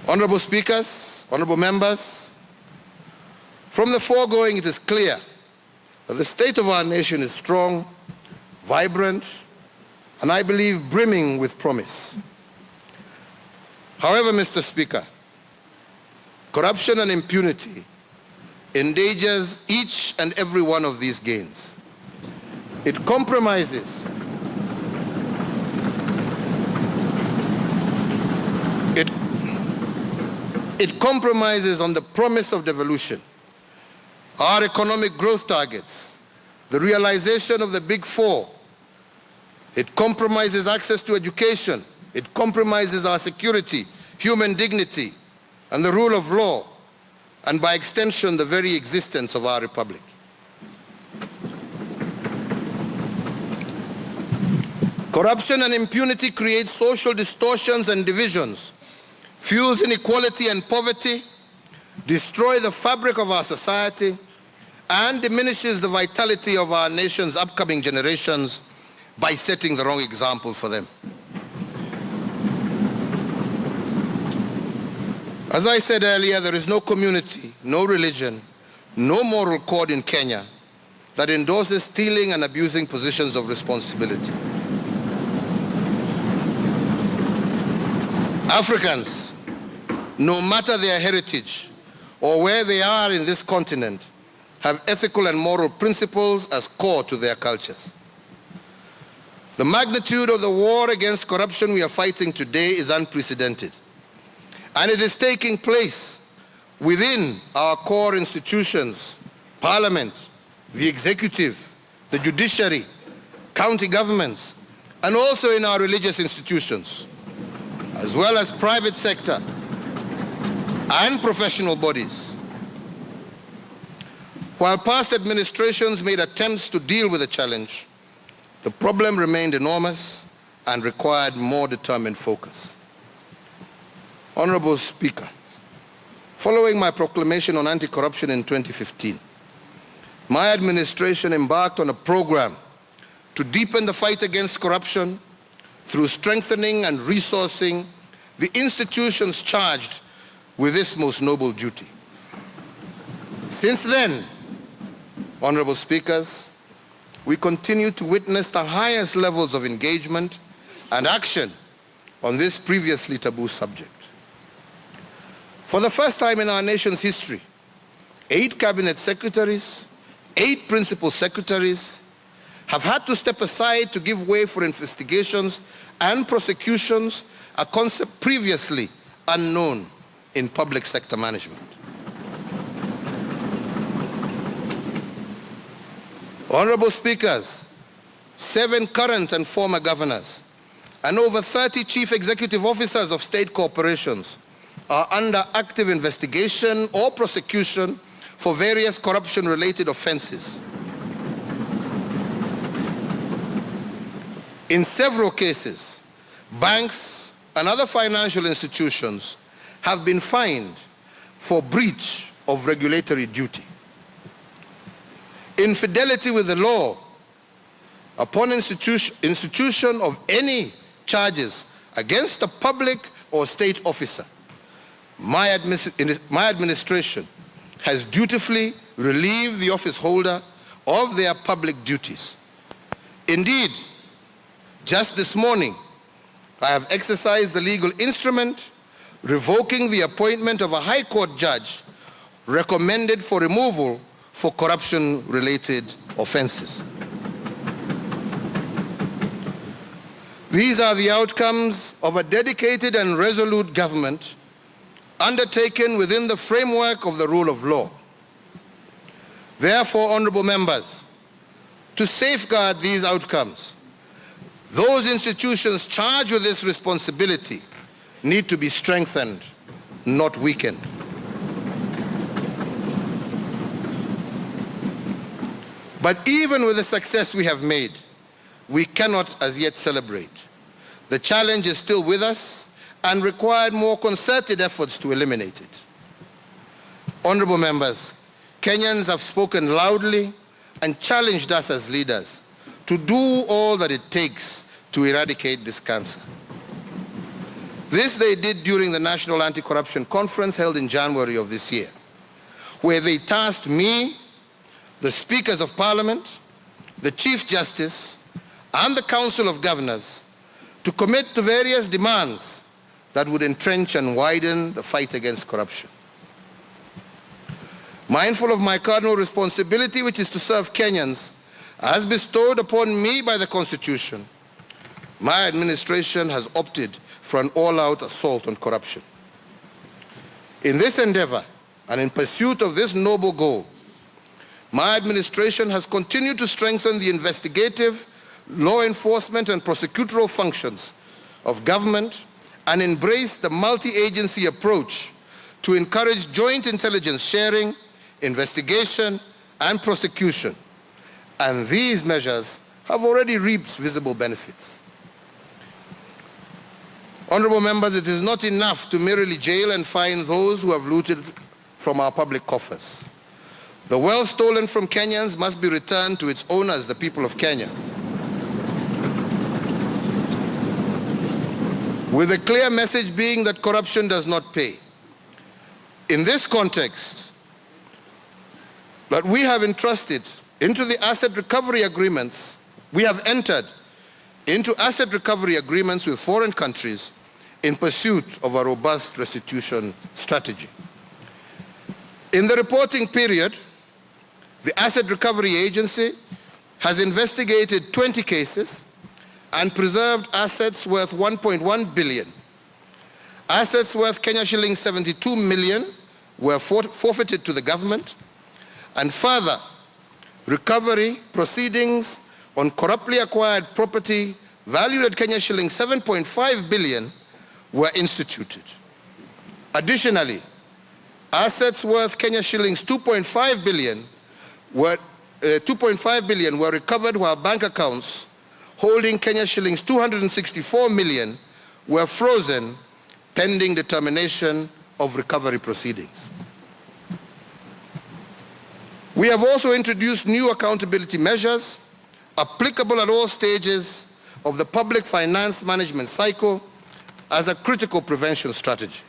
Honorable Speakers, honorable members, from the foregoing it is clear that the state of our nation is strong, vibrant, and I believe brimming with promise. However, Mr. Speaker, corruption and impunity endangers each and every one of these gains. It compromises on the promise of devolution, our economic growth targets, the realization of the Big Four. It compromises access to education. It compromises our security, human dignity, and the rule of law, and by extension, the very existence of our republic. Corruption and impunity create social distortions and divisions, fuels inequality and poverty, destroy the fabric of our society, and diminishes the vitality of our nation's upcoming generations by setting the wrong example for them. As I said earlier, there is no community, no religion, no moral code in Kenya that endorses stealing and abusing positions of responsibility. Africans, no matter their heritage or where they are in this continent, have ethical and moral principles as core to their cultures. The magnitude of the war against corruption we are fighting today is unprecedented, and it is taking place within our core institutions, Parliament, the executive, the judiciary, county governments, and also in our religious institutions, as well as private sector and professional bodies. While past administrations made attempts to deal with the challenge, the problem remained enormous and required more determined focus. Honorable Speaker, following my proclamation on anti-corruption in 2015, my administration embarked on a program to deepen the fight against corruption through strengthening and resourcing the institutions charged with this most noble duty. Since then, honorable speakers, we continue to witness the highest levels of engagement and action on this previously taboo subject. For the first time in our nation's history, 8 cabinet secretaries, 8 principal secretaries have had to step aside to give way for investigations and prosecutions, a concept previously unknown in public sector management. Honorable Speakers, 7 current and former governors and over 30 chief executive officers of state corporations are under active investigation or prosecution for various corruption-related offenses. In several cases, banks and other financial institutions have been fined for breach of regulatory duty. Infidelity with the law upon institution of any charges against a public or state officer, my administration has dutifully relieved the office holder of their public duties. Indeed, just this morning, I have exercised the legal instrument revoking the appointment of a High Court judge recommended for removal for corruption-related offenses. These are the outcomes of a dedicated and resolute government undertaken within the framework of the rule of law. Therefore, honorable members, to safeguard these outcomes, those institutions charged with this responsibility need to be strengthened, not weakened. But even with the success we have made, we cannot as yet celebrate. The challenge is still with us and required more concerted efforts to eliminate it. Honorable members, Kenyans have spoken loudly and challenged us as leaders to do all that it takes to eradicate this cancer. This they did during the National Anti-Corruption Conference held in January of this year, where they tasked me, the Speakers of Parliament, the Chief Justice, and the Council of Governors to commit to various demands that would entrench and widen the fight against corruption. Mindful of my cardinal responsibility, which is to serve Kenyans, as bestowed upon me by the Constitution, my administration has opted for an all-out assault on corruption. In this endeavor and in pursuit of this noble goal, my administration has continued to strengthen the investigative, law enforcement, and prosecutorial functions of government and embrace the multi-agency approach to encourage joint intelligence sharing, investigation, and prosecution. And these measures have already reaped visible benefits. Honorable members, it is not enough to merely jail and fine those who have looted from our public coffers. The wealth stolen from Kenyans must be returned to its owners, the people of Kenya, with a clear message being that corruption does not pay. In this context, that we have entrusted into the asset recovery agreements, we have entered into asset recovery agreements with foreign countries in pursuit of a robust restitution strategy. In the reporting period, the Asset Recovery Agency has investigated 20 cases and preserved assets worth 1.1 billion. Assets worth Kenya shillings 72 million were forfeited to the government, and further recovery proceedings on corruptly acquired property valued at Kenya shillings 7.5 billion were instituted. Additionally, assets worth Kenya shillings 2.5 billion were recovered, while bank accounts holding Kenya shillings 264 million were frozen pending determination of recovery proceedings. We have also introduced new accountability measures applicable at all stages of the public finance management cycle as a critical prevention strategy.